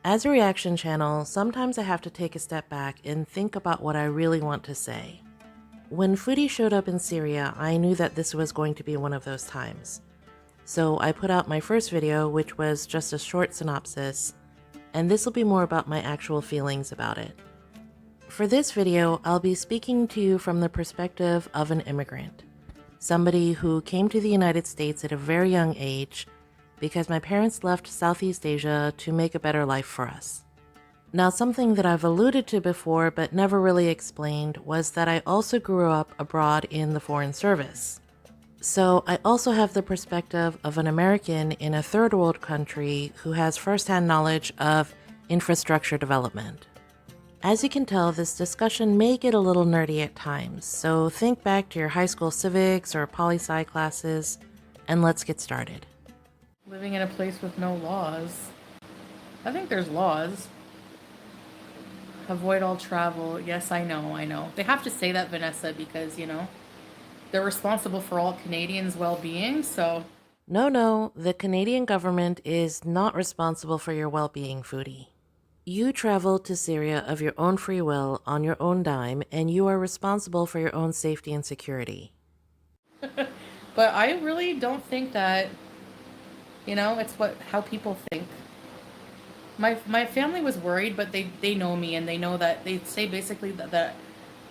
As a reaction channel, sometimes I have to take a step back and think about what I really want to say. When Foodie showed up in Syria, I knew that this was going to be one of those times. So I put out my first video, which was just a short synopsis, and this will be more about my actual feelings about it. For this video, I'll be speaking to you from the perspective of an immigrant, somebody who came to the United States at a very young age because my parents left Southeast Asia to make a better life for us. Now, something that I've alluded to before but never really explained was that I also grew up abroad in the Foreign Service. So I also have the perspective of an American in a third world country who has firsthand knowledge of infrastructure development. As you can tell, this discussion may get a little nerdy at times, so think back to your high school civics or poli-sci classes, and let's get started. Living in a place with no laws. I think there's laws. Avoid all travel. Yes, I know. They have to say that, Vanessa, because, they're responsible for all Canadians' well-being, so... No, the Canadian government is not responsible for your well-being, Foodie. You traveled to Syria of your own free will, on your own dime, and you are responsible for your own safety and security. But I really don't think that, it's how people think. My family was worried, but they know me, and they know that they say basically that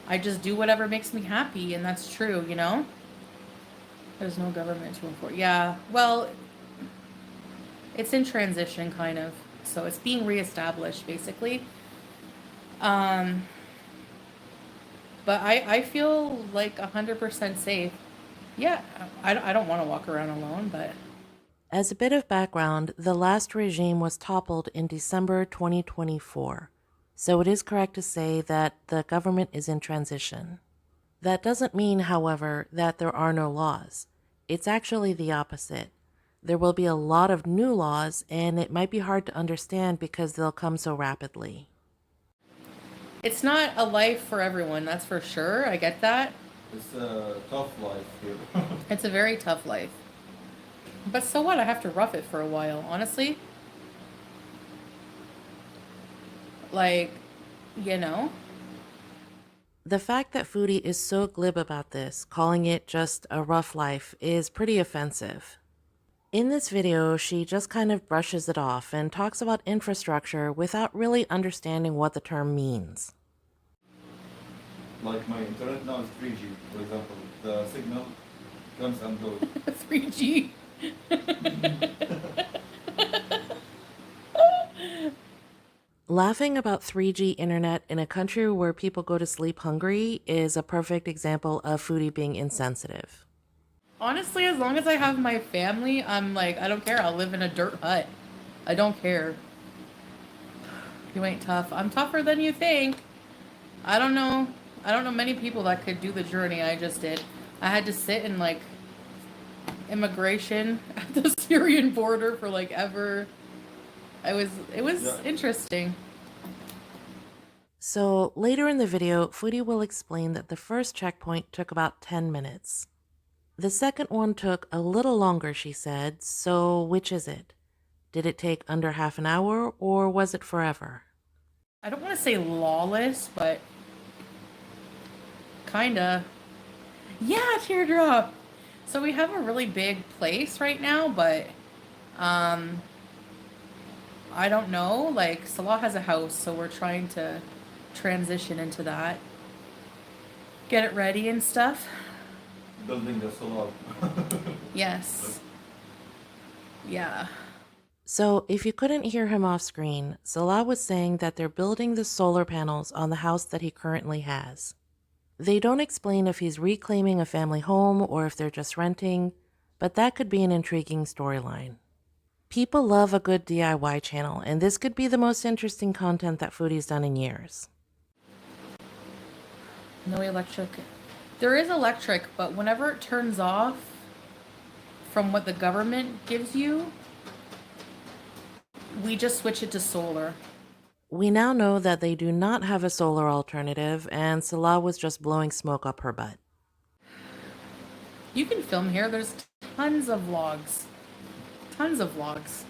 I just do whatever makes me happy, and that's true, There's no government to enforce. Yeah, well, it's in transition, kind of. So it's being reestablished, basically. Um, but I feel like 100% safe. Yeah, I don't want to walk around alone, but... As a bit of background, the last regime was toppled in December 2024, so it is correct to say that the government is in transition. That doesn't mean, however, that there are no laws. It's actually the opposite. There will be a lot of new laws, and it might be hard to understand because they'll come so rapidly. It's not a life for everyone, that's for sure. I get that. It's a tough life here. It's a very tough life. But so what? I have to rough it for a while, honestly. Like, you know? The fact that Foodie is so glib about this, calling it just a rough life, is pretty offensive. In this video, she just kind of brushes it off and talks about infrastructure without really understanding what the term means. Like my internet now is 3G, for example. The signal comes and goes. 3G. Laughing about 3G internet in a country where people go to sleep hungry is a perfect example of Foodie being insensitive. Honestly, as long as I have my family, I'm like, I don't care. I'll live in a dirt hut. I don't care. You ain't tough. I'm tougher than you think. I don't know many people that could do the journey I just did. I had to sit in like immigration at the Syrian border for like ever. It was interesting. So later in the video, Foodie will explain that the first checkpoint took about 10 minutes. The second one took a little longer, she said, so which is it? Did it take under half an hour, or was it forever? I don't want to say lawless, but kinda. Yeah, teardrop! So we have a really big place right now, but I don't know, like, Salah has a house, so we're trying to transition into that. Get it ready and stuff. Building the solar. Yes. Yeah. So if you couldn't hear him off screen, Salah was saying that they're building the solar panels on the house that he currently has. They don't explain if he's reclaiming a family home or if they're just renting, but that could be an intriguing storyline. People love a good DIY channel, and this could be the most interesting content that Foodie's done in years. No electric. There is electric, but whenever it turns off from what the government gives you, we just switch it to solar. We now know that they do not have a solar alternative, and Salah was just blowing smoke up her butt. You can film here. There's tons of vlogs. Tons of vlogs.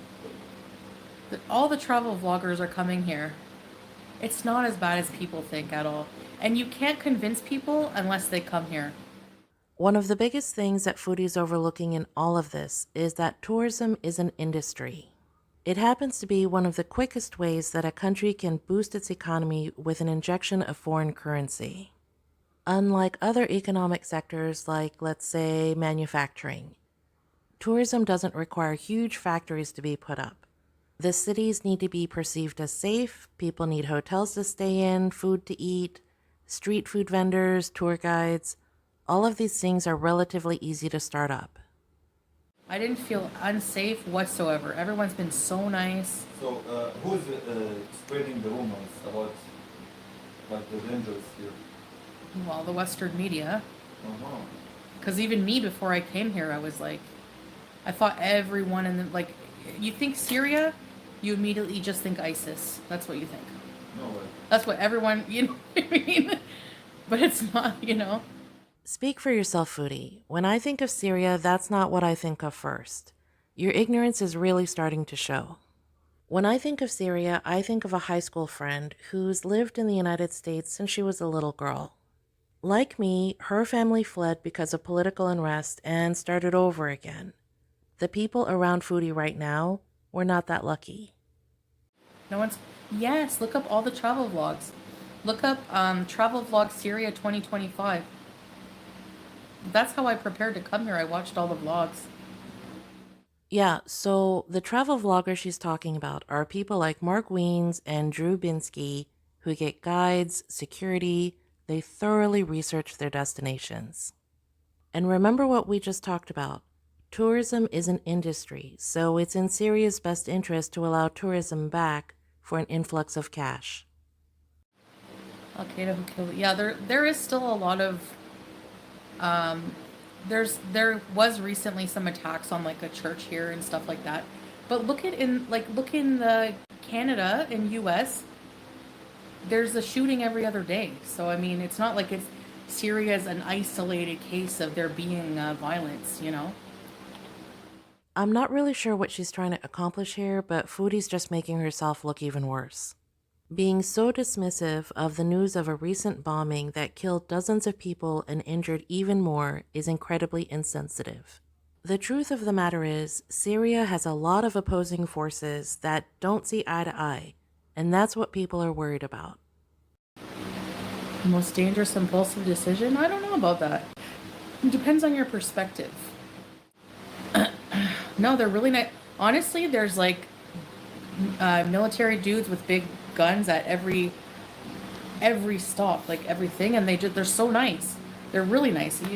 All the travel vloggers are coming here. It's not as bad as people think at all. And you can't convince people unless they come here. One of the biggest things that Foodie's overlooking in all of this is that tourism is an industry. It happens to be one of the quickest ways that a country can boost its economy with an injection of foreign currency. Unlike other economic sectors like, let's say, manufacturing, tourism doesn't require huge factories to be put up. The cities need to be perceived as safe, people need hotels to stay in, food to eat, street food vendors, tour guides. All of these things are relatively easy to start up. I didn't feel unsafe whatsoever. Everyone's been so nice. So, who's spreading the rumors about like the dangers here? Well, the Western media. Uh-huh. Because even me, before I came here, I was like, I thought everyone in the, like, you think Syria, you immediately just think ISIS. That's what you think. No way. That's what everyone, you know what I mean? But it's not, you know. Speak for yourself, Foodie. When I think of Syria, that's not what I think of first. Your ignorance is really starting to show. When I think of Syria, I think of a high school friend who's lived in the United States since she was a little girl. Like me, her family fled because of political unrest and started over again. The people around Foodie right now were not that lucky. No one's, yes, look up all the travel vlogs. Look up travel vlog Syria 2025. That's how I prepared to come here. I watched all the vlogs. Yeah, so the travel vloggers she's talking about are people like Mark Wiens and Drew Binsky who get guides, security, they thoroughly research their destinations. And remember what we just talked about. Tourism is an industry, so it's in Syria's best interest to allow tourism back for an influx of cash. Al Qaeda who killed. Yeah, there is still a lot of there was recently some attacks on like a church here and stuff like that. But look in the Canada and US, there's a shooting every other day. So I mean, it's not like it's Syria is an isolated case of there being violence, you know. I'm not really sure what she's trying to accomplish here, but Foodie's just making herself look even worse. Being so dismissive of the news of a recent bombing that killed dozens of people and injured even more is incredibly insensitive. The truth of the matter is, Syria has a lot of opposing forces that don't see eye to eye, and that's what people are worried about. Most dangerous impulsive decision? I don't know about that. It depends on your perspective. No, they're really not. Honestly, there's like military dudes with big guns at every stop, like everything, and they're so nice. They're really nice. To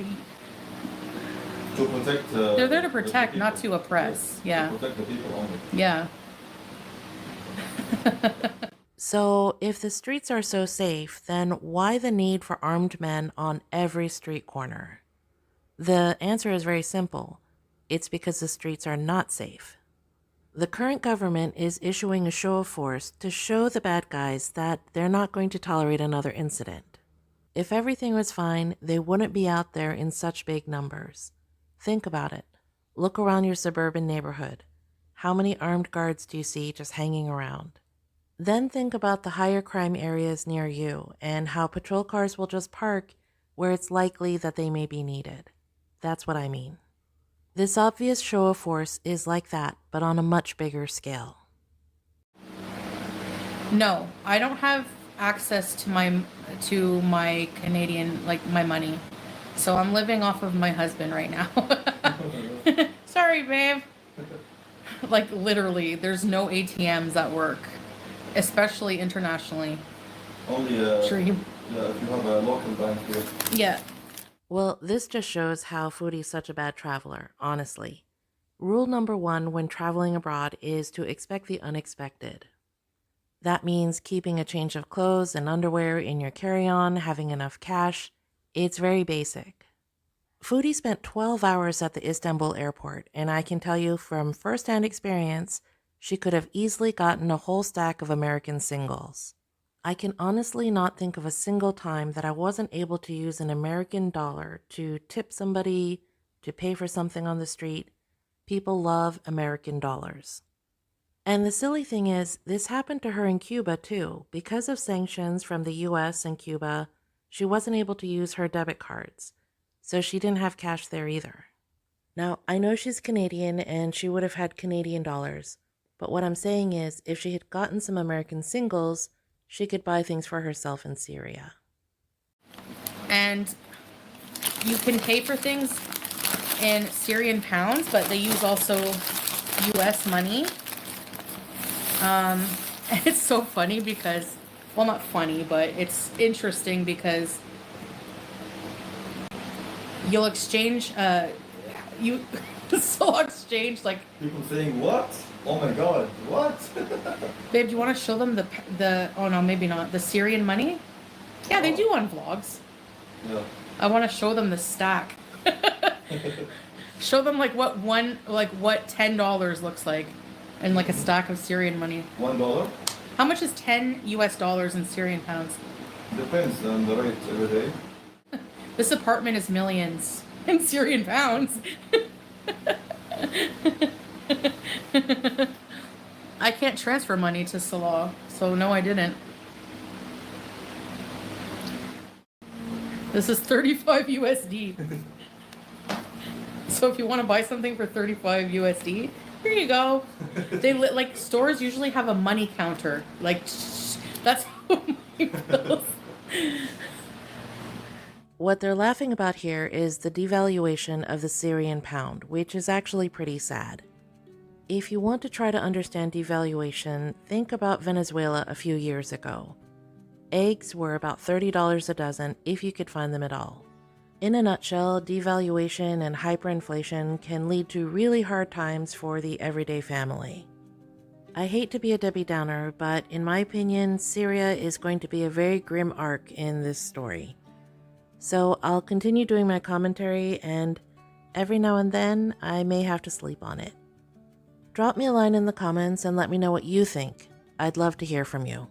protect. They're there to the protect, people. not to oppress. Yeah. To protect the people only. Yeah. So, if the streets are so safe, then why the need for armed men on every street corner? The answer is very simple. It's because the streets are not safe. The current government is issuing a show of force to show the bad guys that they're not going to tolerate another incident. If everything was fine, they wouldn't be out there in such big numbers. Think about it. Look around your suburban neighborhood. How many armed guards do you see just hanging around? Then think about the higher crime areas near you and how patrol cars will just park where it's likely that they may be needed. That's what I mean. This obvious show of force is like that, but on a much bigger scale. No, I don't have access to my Canadian, like my money. So I'm living off of my husband right now. Sorry, babe. Like literally, there's no ATMs that work, especially internationally. Only Sure, you. yeah, if you have a local bank here. Yeah. Well, this just shows how Foodie's such a bad traveler, honestly. Rule number 1 when traveling abroad is to expect the unexpected. That means keeping a change of clothes and underwear in your carry-on, having enough cash. It's very basic. Foodie spent 12 hours at the Istanbul airport, and I can tell you from first-hand experience, she could have easily gotten a whole stack of American singles. I can honestly not think of a single time that I wasn't able to use an American dollar to tip somebody, to pay for something on the street. People love American dollars. And the silly thing is, this happened to her in Cuba too. Because of sanctions from the US and Cuba, she wasn't able to use her debit cards, so she didn't have cash there either. Now, I know she's Canadian and she would have had Canadian dollars, but what I'm saying is, if she had gotten some American singles, she could buy things for herself in Syria. And you can pay for things in Syrian pounds, but they use also US money. And it's so funny because, well, not funny, but it's interesting because you'll exchange, so exchange, like, People saying what? Oh my god, what? babe, do you want to show them oh no, maybe not, the Syrian money? Yeah, they do on vlogs. Yeah. I want to show them the stack. Show them like what $10 looks like, and like a stack of Syrian money. $1? How much is 10 US dollars in Syrian pounds? Depends on the rate every day. This apartment is millions in Syrian pounds. I can't transfer money to Salah, so no, I didn't. This is 35 USD. So if you want to buy something for 35 USD, here you go. They like stores usually have a money counter. Like that's how money feels. What they're laughing about here is the devaluation of the Syrian pound, which is actually pretty sad. If you want to try to understand devaluation, think about Venezuela a few years ago. Eggs were about $30 a dozen if you could find them at all. In a nutshell, devaluation and hyperinflation can lead to really hard times for the everyday family. I hate to be a Debbie Downer, but in my opinion, Syria is going to be a very grim arc in this story. So I'll continue doing my commentary, and every now and then I may have to sleep on it. Drop me a line in the comments and let me know what you think. I'd love to hear from you.